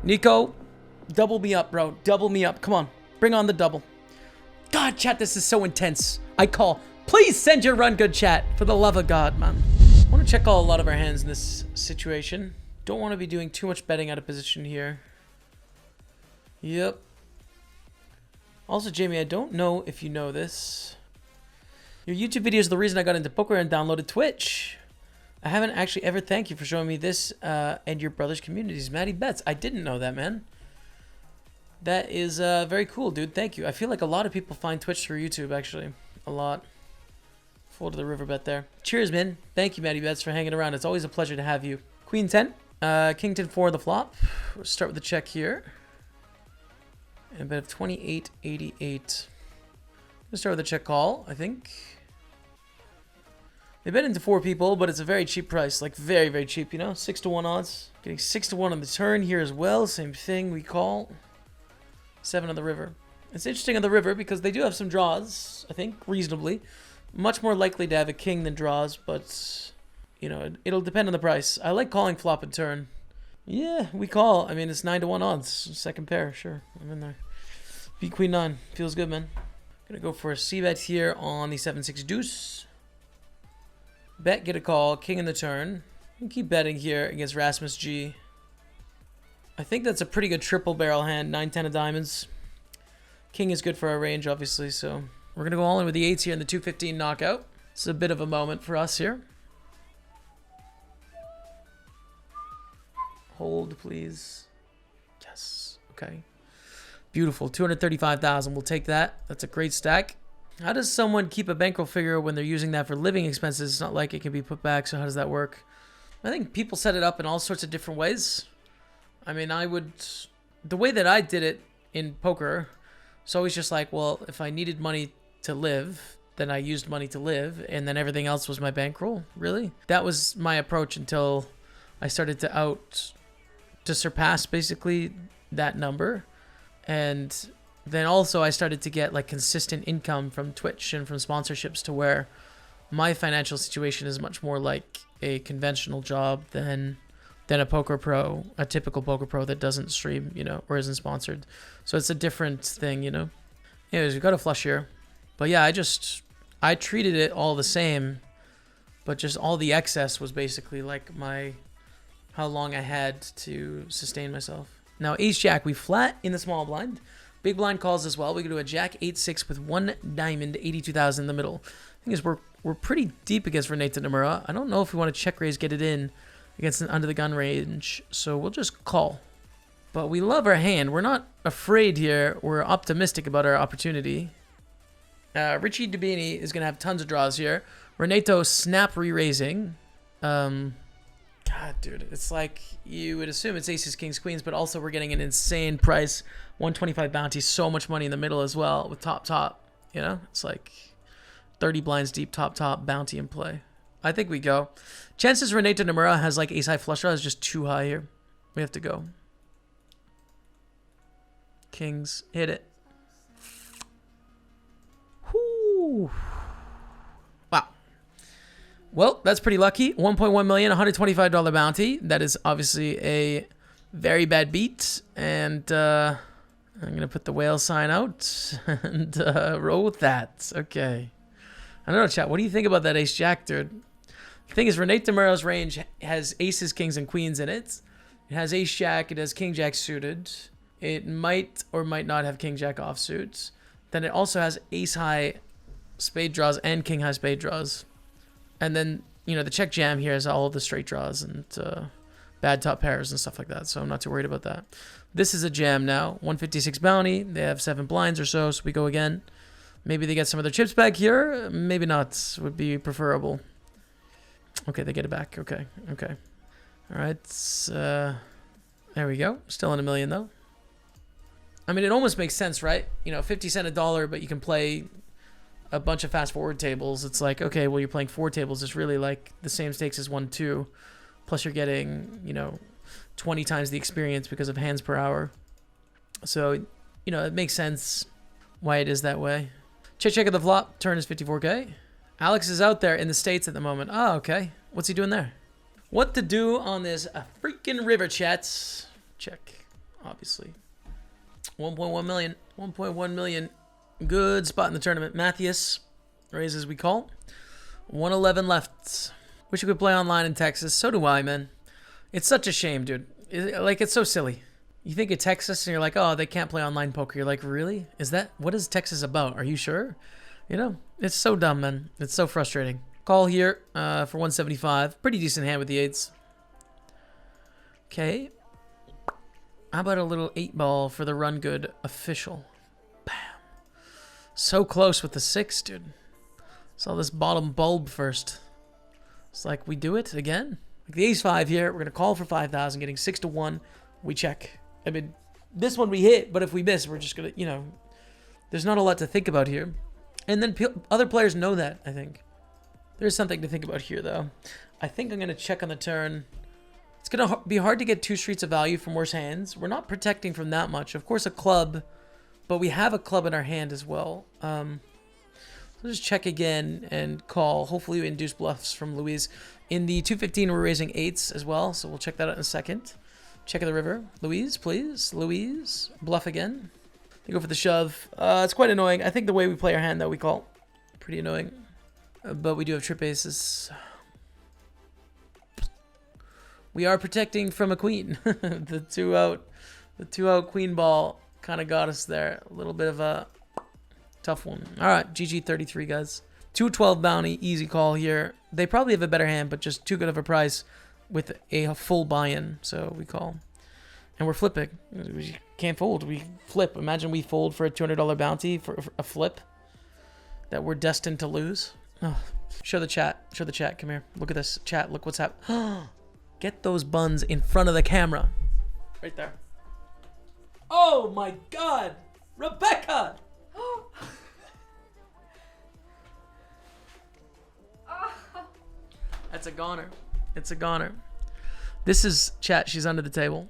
Nico, double me up, bro. Double me up. Come on. Bring on the double. God, chat, this is so intense. I call. Please send your run good, chat. For the love of God, man. I want to check a lot of our hands in this situation. Don't want to be doing too much betting out of position here. Yep. Also, Jamie, I don't know if you know this. Your YouTube videos are the reason I got into poker and downloaded Twitch. I haven't actually ever thanked you for showing me this and your brother's communities. Maddie Betts. I didn't know that, man. That is very cool, dude. Thank you. I feel like a lot of people find Twitch through YouTube, actually. A lot. Full to the river bet there. Cheers, man. Thank you, Maddie Betts, for hanging around. It's always a pleasure to have you. Queen 10. King 10 4 the flop. We'll start with the check here. And a bet of 28.88. We'll start with a check call, I think. They bet into 4 people, but it's a very cheap price. Like, very, very cheap, you know? 6 to 1 odds. Getting 6 to 1 on the turn here as well. Same thing, we call. 7 on the river. It's interesting on the river because they do have some draws, I think, reasonably. Much more likely to have a king than draws, but, you know, it'll depend on the price. I like calling flop and turn. Yeah, we call. I mean, it's 9 to 1 odds. Second pair, sure. I'm in there. Beat Queen 9. Feels good, man. Gonna go for a c-bet here on the 7-6 deuce. Bet, get a call. King in the turn. And keep betting here against Rasmus G. I think that's a pretty good triple barrel hand. 9-10 of diamonds. King is good for our range, obviously, so we're gonna go all in with the 8s here in the 215 knockout. It's a bit of a moment for us here. Hold, please. Yes. Okay. Beautiful. 235,000. We'll take that. That's a great stack. How does someone keep a bankroll figure when they're using that for living expenses? It's not like it can be put back, so how does that work? I think people set it up in all sorts of different ways. I mean, the way that I did it in poker, it's always just like, well, if I needed money to live, then I used money to live, and then everything else was my bankroll. Really? That was my approach until I started to surpass basically that number. And then also I started to get like consistent income from Twitch and from sponsorships to where my financial situation is much more like a conventional job than a poker pro, a typical poker pro that doesn't stream, you know, or isn't sponsored. So it's a different thing, you know. Anyways, we got a flush here. But yeah, I treated it all the same, but just all the excess was basically like how long I had to sustain myself. Now, ace jack, we flat in the small blind. Big blind calls as well. We can do a jack 8-6 with 1 diamond, 82,000 in the middle. Thing is, we're pretty deep against Renata Nomura. I don't know if we want to check raise, get it in against an under the gun range, so we'll just call. But we love our hand. We're not afraid here. We're optimistic about our opportunity. Richie Dubini is going to have tons of draws here. Renato snap re-raising. God, dude, it's like you would assume it's aces, kings, queens, but also we're getting an insane price. 125 bounty, so much money in the middle as well with top, you know? It's like 30 blinds deep, top, bounty in play. I think we go. Chances Renato Nomura has like ace high flush draw is just too high here. We have to go. Kings, hit it. Whoo. Wow. Well, that's pretty lucky. 1.1 million, $125 bounty. That is obviously a very bad beat. And I'm going to put the whale sign out and roll with that. Okay. I don't know, chat. What do you think about that ace jack, dude? The thing is, Renato Nomura's range has aces, kings, and queens in it. It has ace jack. It has king jack suited. It might or might not have king jack offsuits. Then it also has ace high spade draws and king high spade draws. And then, you know, the check jam here has all of the straight draws and bad top pairs and stuff like that. So I'm not too worried about that. This is a jam now. 156 bounty. They have 7 blinds or so. So we go again. Maybe they get some of their chips back here. Maybe not. Would be preferable. Okay, they get it back. Okay. All right. There we go. Still in a million, though. I mean, it almost makes sense, right? You know, 50 cents a dollar, but you can play a bunch of fast forward tables. It's like, okay, well, you're playing 4 tables. It's really like the same stakes as 1-2. Plus you're getting, you know, 20 times the experience because of hands per hour. So, you know, it makes sense why it is that way. Check of the flop. Turn is 54K. Alex is out there in the States at the moment. Oh, okay. What's he doing there? What to do on this freaking river, chats? Check. obviously. 1.1 million. 1.1 million. Good spot in the tournament. Matthias, raises we call. 111 left. Wish you could play online in Texas. So do I, man. It's such a shame, dude. It's so silly. You think of Texas and you're like, oh, they can't play online poker. You're like, really? What is Texas about? Are you sure? You know, it's so dumb, man. It's so frustrating. Call here for 175. Pretty decent hand with the 8s. Okay. How about a little 8-ball for the run good official? Bam. So close with the 6, dude. Saw this bottom bulb first. It's like, we do it again? Like the ace-5 here. We're going to call for 5,000, getting 6 to 1. We check. I mean, this one we hit, but if we miss, we're just going to, you know, there's not a lot to think about here. And then other players know that, I think. There's something to think about here, though. I think I'm going to check on the turn. It's going to be hard to get 2 streets of value from worse hands. We're not protecting from that much. Of course, a club, but we have a club in our hand as well. So just check again and call. Hopefully we induce bluffs from Louise. In the 215, we're raising 8s as well, so we'll check that out in a second. Check the river. Louise, please. Louise. Bluff again. They go for the shove. It's quite annoying. I think the way we play our hand, though, we call. Pretty annoying. But we do have trip aces. We are protecting from a queen. The two out queen ball kind of got us there. A little bit of a tough one. All right, GG 33, guys. 212 bounty, easy call here. They probably have a better hand, but just too good of a price with a full buy-in, so we call. And we're flipping. We can't fold. We flip. Imagine we fold for a $200 bounty for a flip that we're destined to lose. Oh. Show the chat. Show the chat. Come here. Look at this. Chat, look what's happening. Get those buns in front of the camera. Right there. Oh my God! Rebecca! That's a goner. It's a goner. This is chat. She's under the table.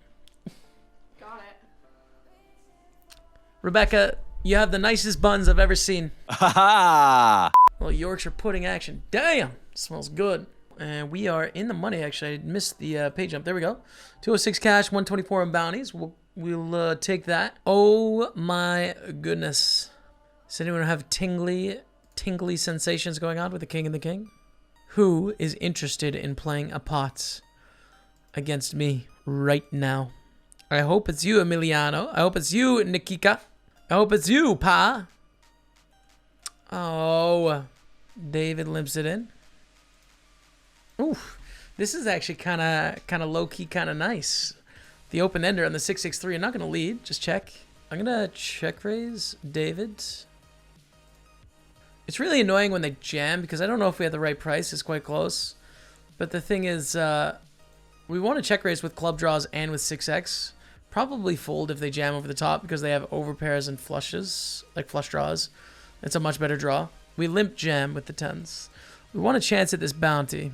Got it. Rebecca, you have the nicest buns I've ever seen. Ha! Well, Yorkshire pudding action. Damn! Smells good. And we are in the money, actually. I missed the pay jump. There we go. 206 cash, 124 in bounties. We'll take that. Oh my goodness. Does anyone have tingly sensations going on with the king and the king? Who is interested in playing a pot against me right now? I hope it's you, Emiliano. I hope it's you, Nikika. I hope it's you, Pa. Oh, David limps it in. Oof, this is actually kind of low-key, kind of nice. The open ender on the 663. I'm not gonna lead. Just check. I'm gonna check raise David. It's really annoying when they jam because I don't know if we have the right price. It's quite close. But the thing is, we want to check raise with club draws and with 6x. Probably fold if they jam over the top because they have overpairs and flushes, like flush draws. It's a much better draw. We limp jam with the 10s. We want a chance at this bounty.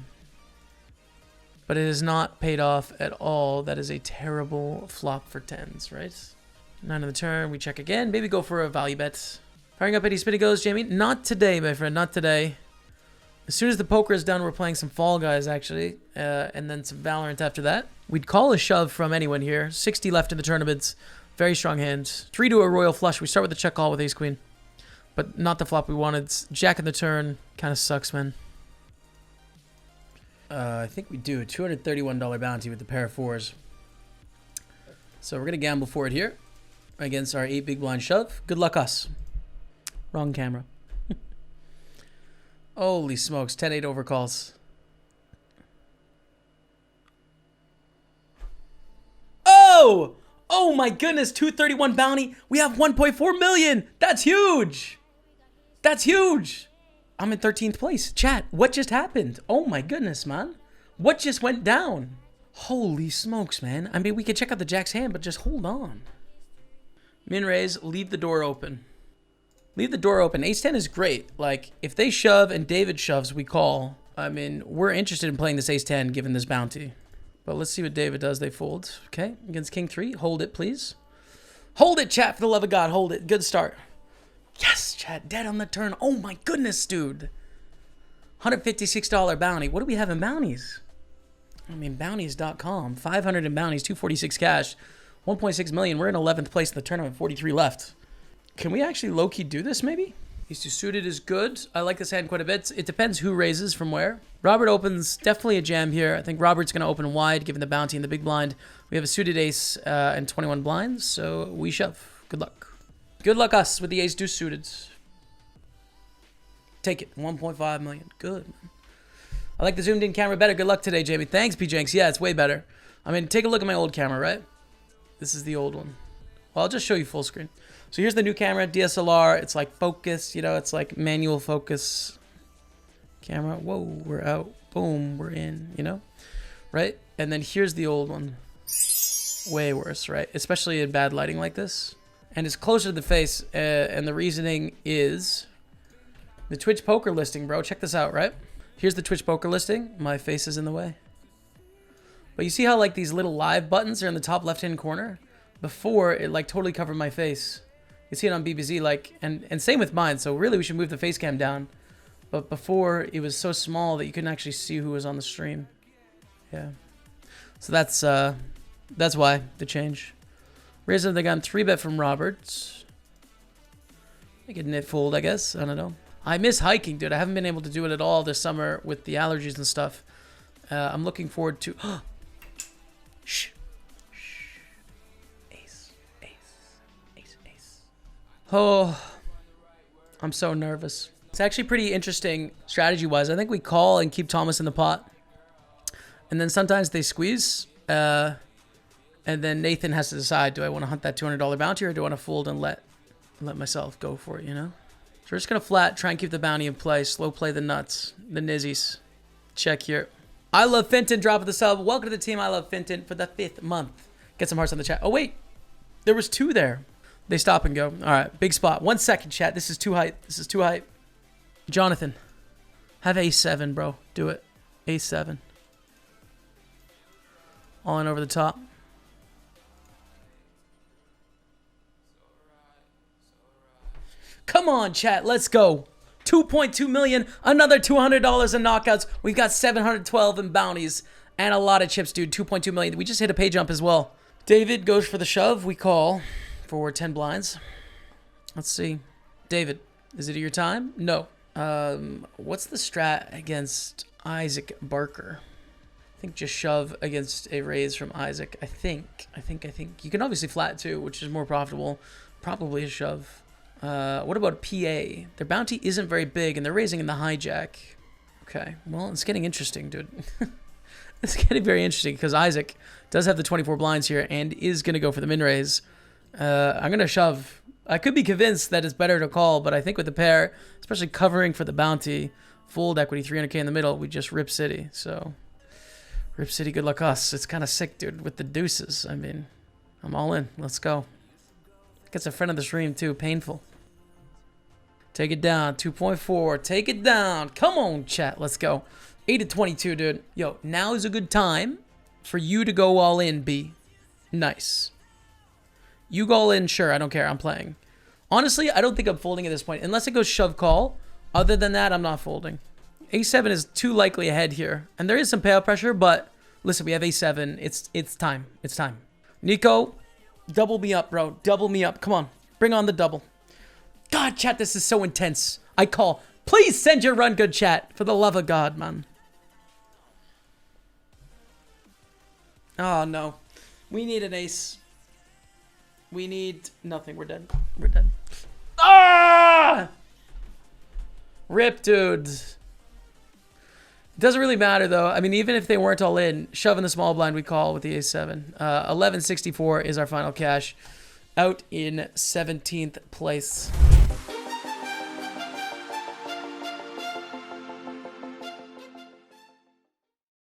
But it is not paid off at all. That is a terrible flop for 10s, right? 9 on the turn. We check again. Maybe go for a value bet. Firing up 80 spitty goes, Jamie. Not today, my friend. Not today. As soon as the poker is done, we're playing some Fall Guys, actually. And then some Valorant after that. We'd call a shove from anyone here. 60 left in the tournament. Very strong hand. 3 to a royal flush. We start with the check call with ace queen. But not the flop we wanted. Jack in the turn. Kind of sucks, man. I think we do. $231 bounty with the pair of 4s. So we're going to gamble for it here. Against our 8 big blind shove. Good luck us. Wrong camera. Holy smokes. 10-8 overcalls. Oh! Oh my goodness. 231 bounty. We have 1.4 million. That's huge. That's huge. I'm in 13th place. Chat, what just happened? Oh my goodness, man. What just went down? Holy smokes, man. I mean, we could check out the jack's hand, but just hold on. Min raise, leave the door open. Leave the door open. Ace 10 is great. Like, if they shove and David shoves, we call. I mean, we're interested in playing this ace 10 given this bounty. But let's see what David does. They fold. Okay, against king 3. Hold it, please. Hold it, chat, for the love of God. Hold it. Good start. Yes, chat. Dead on the turn. Oh my goodness, dude. $156 bounty. What do we have in bounties? I mean, bounties.com. 500 in bounties, 246 cash. 1.6 million. We're in 11th place in the tournament. 43 left. Can we actually low-key do this, maybe? These two suited is good. I like this hand quite a bit. It depends who raises from where. Robert opens. Definitely a jam here. I think Robert's going to open wide, given the bounty in the big blind. We have a suited ace and 21 blinds, so we shove. Good luck. Good luck us with the ace deuce suited. Take it. 1.5 million. Good, man. I like the zoomed in camera better. Good luck today, Jamie. Thanks, PJanks. Yeah, it's way better. I mean, take a look at my old camera, right? This is the old one. Well, I'll just show you full screen. So here's the new camera, DSLR. It's like focus, you know, it's like manual focus camera. Whoa, we're out. Boom, we're in, you know, right? And then here's the old one. Way worse, right? Especially in bad lighting like this. And it's closer to the face. And the reasoning is the Twitch poker listing, bro. Check this out, right? Here's the Twitch poker listing. My face is in the way. But you see how like these little live buttons are in the top left-hand corner? Before, it like totally covered my face. You see it on BBZ, like, and same with mine. So really, we should move the face cam down. But before, it was so small that you couldn't actually see who was on the stream. Yeah. So that's why the change. Raising the gun, 3-bet from Roberts. Make it knit fold, I guess. I don't know. I miss hiking, dude. I haven't been able to do it at all this summer with the allergies and stuff. I'm looking forward to. Shh. Oh, I'm so nervous. It's actually pretty interesting strategy-wise. I think we call and keep Thomas in the pot. And then sometimes they squeeze. And then Nathan has to decide, do I want to hunt that $200 bounty or do I want to fold and let myself go for it, you know? So we're just going to flat, try and keep the bounty in play. Slow play the nuts, the nizzies. Check here. I love Fenton, drop of the sub. Welcome to the team. I love Fenton for the 5th month. Get some hearts on the chat. Oh, wait. There was 2 there. They stop and go. All right, big spot. 1 second, chat. This is too hype. This is too hype. Jonathan, have A7, bro. Do it. A7. All in over the top. Come on, chat. Let's go. 2.2 million. Another $200 in knockouts. We've got 712 in bounties. And a lot of chips, dude. 2.2 million. We just hit a pay jump as well. David goes for the shove. We call for 10 blinds. Let's see. David, is it your time? No. What's the strat against Isaac Barker? I think just shove against a raise from Isaac. I think. You can obviously flat too, which is more profitable. Probably a shove. What about a PA? Their bounty isn't very big, and they're raising in the hijack. Okay. Well, it's getting interesting, dude. It's getting very interesting because Isaac does have the 24 blinds here and is going to go for the min raise. I'm going to shove. I could be convinced that it's better to call, but I think with the pair, especially covering for the bounty, fold equity, 300k in the middle, we just rip city. So, rip city, good luck us. It's kind of sick, dude, with the deuces. I mean, I'm all in. Let's go. Gets a friend of the stream, too. Painful. Take it down. 2.4. Take it down. Come on, chat. Let's go. 8-22, dude. Yo, now is a good time for you to go all in, B. Nice. You go all in, sure. I don't care. I'm playing. Honestly, I don't think I'm folding at this point. Unless it goes shove call. Other than that, I'm not folding. A7 is too likely ahead here. And there is some payout pressure, but listen, we have A7. It's time. It's time. Nico, double me up, bro. Double me up. Come on. Bring on the double. God, chat, this is so intense. I call. Please send your run good, chat. For the love of God, man. Oh, no. We need an ace. We need nothing. We're dead. We're dead. Ah! Rip, dude. It doesn't really matter, though. I mean, even if they weren't all in, shoving the small blind we call with the A7. 1164 is our final cash. Out in 17th place.